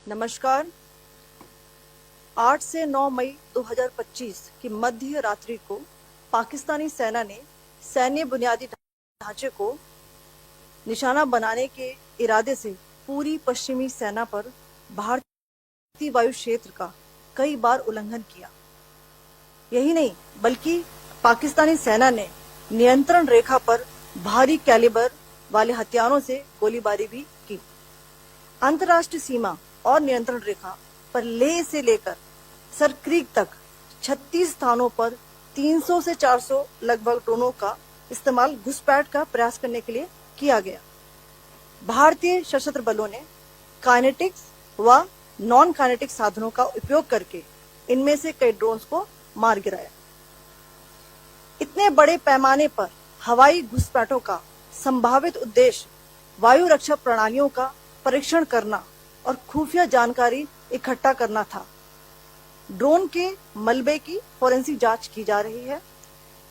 नमस्कार। 8 से 9 मई 2025 की मध्य रात्रि को पाकिस्तानी सेना ने सैन्य बुनियादी ढांचे को निशाना बनाने के इरादे से पूरी पश्चिमी सेना पर भारतीय वायु क्षेत्र का कई बार उल्लंघन किया। यही नहीं बल्कि पाकिस्तानी सेना ने नियंत्रण रेखा पर भारी कैलिबर वाले हथियारों से गोलीबारी भी की। अंतर्राष्ट्रीय सीमा और नियंत्रण रेखा पर लेह से लेकर सरक्रीक तक 36 स्थानों पर 300 से 400 लगभग ड्रोनों का इस्तेमाल घुसपैठ का प्रयास करने के लिए किया गया। भारतीय सशस्त्र बलों ने काइनेटिक्स व नॉन काइनेटिक साधनों का उपयोग करके इनमें से कई ड्रोन्स को मार गिराया। इतने बड़े पैमाने पर हवाई घुसपैठों का संभावित उद्देश्य वायु रक्षा प्रणालियों का परीक्षण करना और खुफिया जानकारी इकट्ठा करना था। ड्रोन के मलबे की फोरेंसिक जांच की जा रही है।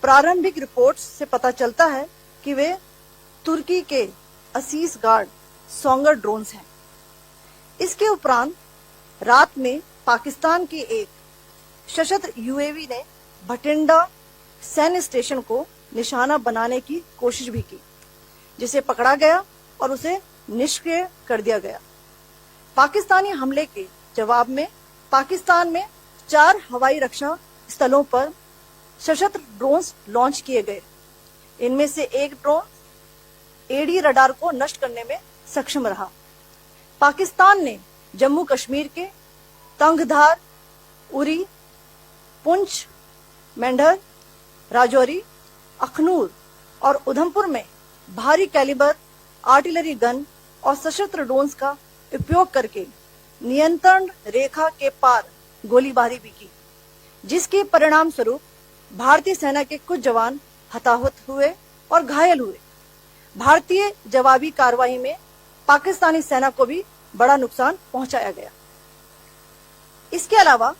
प्रारंभिक रिपोर्ट्स से पता चलता है कि वे तुर्की के असीस गार्ड सोंगर ड्रोन्स हैं। इसके उपरांत रात में पाकिस्तान के एक सशस्त्र यूएवी ने भटिंडा सैन्य स्टेशन को निशाना बनाने की कोशिश भी की, जिसे पकड़ा गया और उसे निष्क्रिय कर दिया गया। पाकिस्तानी हमले के जवाब में पाकिस्तान में 4 हवाई रक्षा स्थलों पर सशस्त्र ड्रोन्स लॉन्च किए गए। इनमें से एक ड्रोन एडी रडार को नष्ट करने में सक्षम रहा। पाकिस्तान ने जम्मू कश्मीर के तंगधार, उरी, पुंछ, मेंढर, राजौरी, अखनूर और उधमपुर में भारी कैलिबर आर्टिलरी गन और सशस्त्र ड्रोन्स का उपयोग करके नियंत्रण रेखा के पार गोलीबारी भी की, जिसके परिणाम स्वरूप भारतीय सेना के कुछ जवान हताहत हुए और घायल हुए। भारतीय जवाबी कार्रवाई में पाकिस्तानी सेना को भी बड़ा नुकसान पहुंचाया गया। इसके अलावा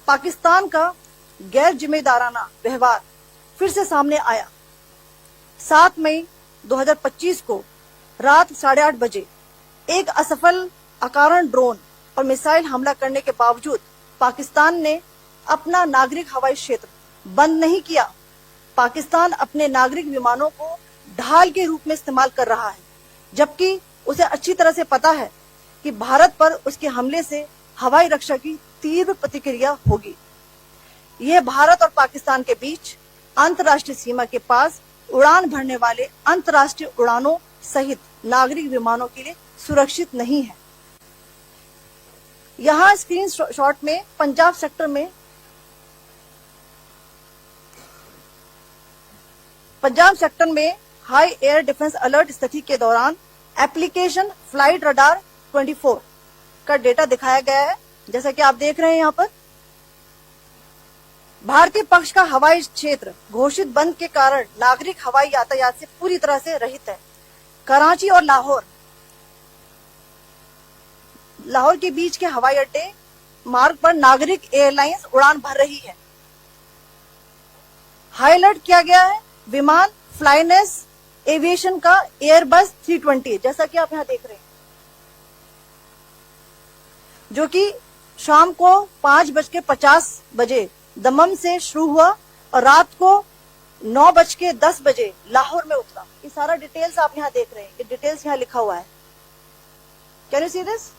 पाकिस्तान का गैर जिम्मेदाराना व्यवहार फिर से सामने आया। 7 मई 2025 को रात 8:30 बजे एक असफल अकारण ड्रोन और मिसाइल हमला करने के बावजूद पाकिस्तान ने अपना नागरिक हवाई क्षेत्र बंद नहीं किया। पाकिस्तान अपने नागरिक विमानों को ढाल के रूप में इस्तेमाल कर रहा है, जबकि उसे अच्छी तरह से पता है कि भारत पर उसके हमले से हवाई रक्षा की तीव्र प्रतिक्रिया होगी। यह भारत और पाकिस्तान के बीच अंतर्राष्ट्रीय सीमा के पास उड़ान भरने वाले अंतर्राष्ट्रीय उड़ानों सहित नागरिक विमानों के लिए सुरक्षित नहीं है। यहाँ स्क्रीन शॉट में पंजाब सेक्टर में हाई एयर डिफेंस अलर्ट स्थिति के दौरान एप्लीकेशन फ्लाइट रडार 24 का डेटा दिखाया गया है। जैसा कि आप देख रहे हैं यहाँ पर भारतीय पक्ष का हवाई क्षेत्र घोषित बंद के कारण नागरिक हवाई यातायात से पूरी तरह से रहित है। कराची और लाहौर के बीच के हवाई अड्डे मार्ग पर नागरिक एयरलाइंस उड़ान भर रही है। हाई अलर्ट किया गया है विमान फ्लाइनेस एविएशन का एयरबस 320, जैसा कि आप यहां देख रहे हैं, जो कि शाम को 5:50 बजे दमम से शुरू हुआ और रात को 9:10 बजे लाहौर में उतरा। ये सारा डिटेल्स आप यहां देख रहे हैं। ये डिटेल्स यहां लिखा हुआ है। Can you see this?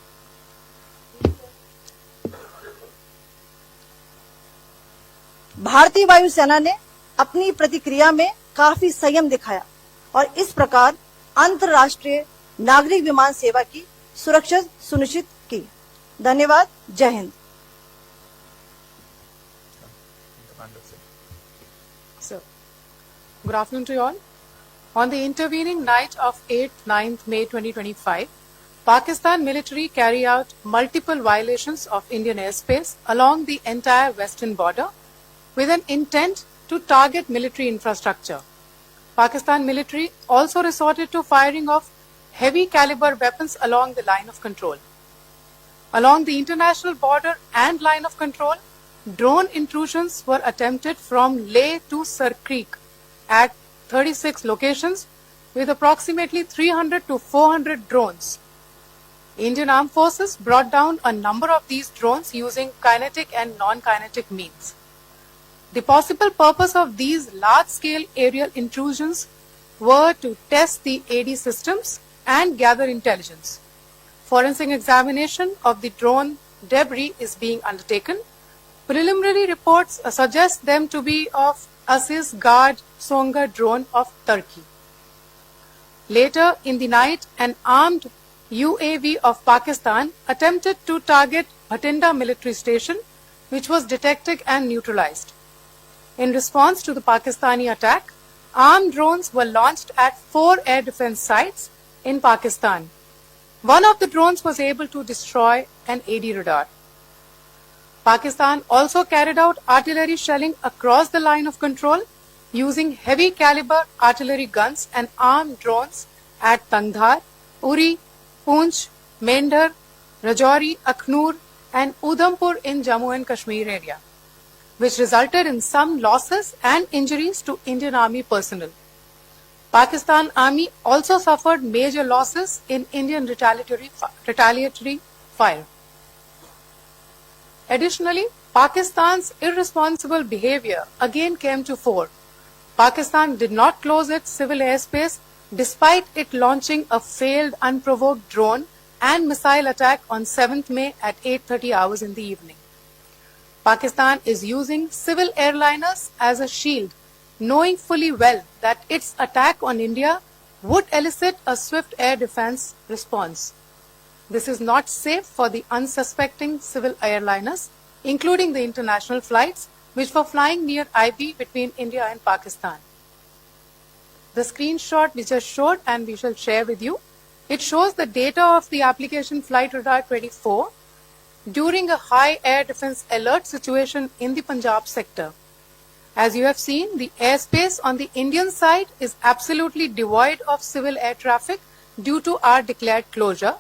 भारतीय वायुसेना ने अपनी प्रतिक्रिया में काफी संयम दिखाया और इस प्रकार अंतर्राष्ट्रीय नागरिक विमान सेवा की सुरक्षा सुनिश्चित की। धन्यवाद। जय Hind. Good afternoon to you all. On the intervening night of 8th-9th May 2025, Pakistan military carried out multiple violations of Indian airspace along the entire western border with an intent to target military infrastructure. Pakistan military also resorted to firing of heavy caliber weapons along the line of control. Along the international border and line of control, drone intrusions were attempted from Leh to Sarkreek at 36 locations with approximately 300 to 400 drones. Indian Armed Forces brought down a number of these drones using kinetic and non-kinetic means. The possible purpose of these large-scale aerial intrusions were to test the AD systems and gather intelligence. Forensic examination of the drone debris is being undertaken. Preliminary reports suggest them to be of Aziz Guard Songa drone of Turkey. Later in the night, an armed UAV of Pakistan attempted to target Bhatinda military station, which was detected and neutralized. In response to the Pakistani attack, armed drones were launched at 4 air defense sites in Pakistan. One of the drones was able to destroy an AD radar. Pakistan also carried out artillery shelling across the line of control using heavy caliber artillery guns and armed drones at Tangdhar, Uri, Poonch, Mendhar, Rajouri, Akhnur and Udhampur in Jammu and Kashmir area, which resulted in some losses and injuries to Indian Army personnel. Pakistan Army also suffered major losses in Indian retaliatory fire. Additionally, Pakistan's irresponsible behavior again came to fore. Pakistan did not close its civil airspace despite it launching a failed unprovoked drone and missile attack on 7th May at 8:30 hours in the evening. Pakistan is using civil airliners as a shield, knowing fully well that its attack on India would elicit a swift air defense response. This is not safe for the unsuspecting civil airliners, including the international flights, which were flying near IB between India and Pakistan. The screenshot we just showed and we shall share with you, it shows the data of the application Flight Radar 24 during a high air defense alert situation in the Punjab sector. As you have seen, the airspace on the Indian side is absolutely devoid of civil air traffic due to our declared closure.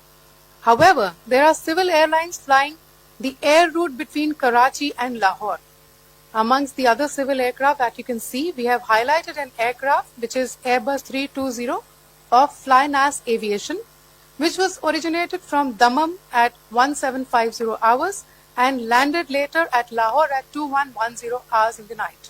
However, there are civil airlines flying the air route between Karachi and Lahore. Amongst the other civil aircraft that you can see, we have highlighted an aircraft which is Airbus 320 of Flynas Aviation, which was originated from Dammam at 1750 hours and landed later at Lahore at 2110 hours in the night.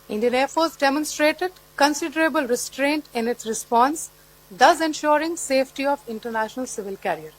Indian Air Force demonstrated considerable restraint in its response, thus ensuring safety of international civil carrier.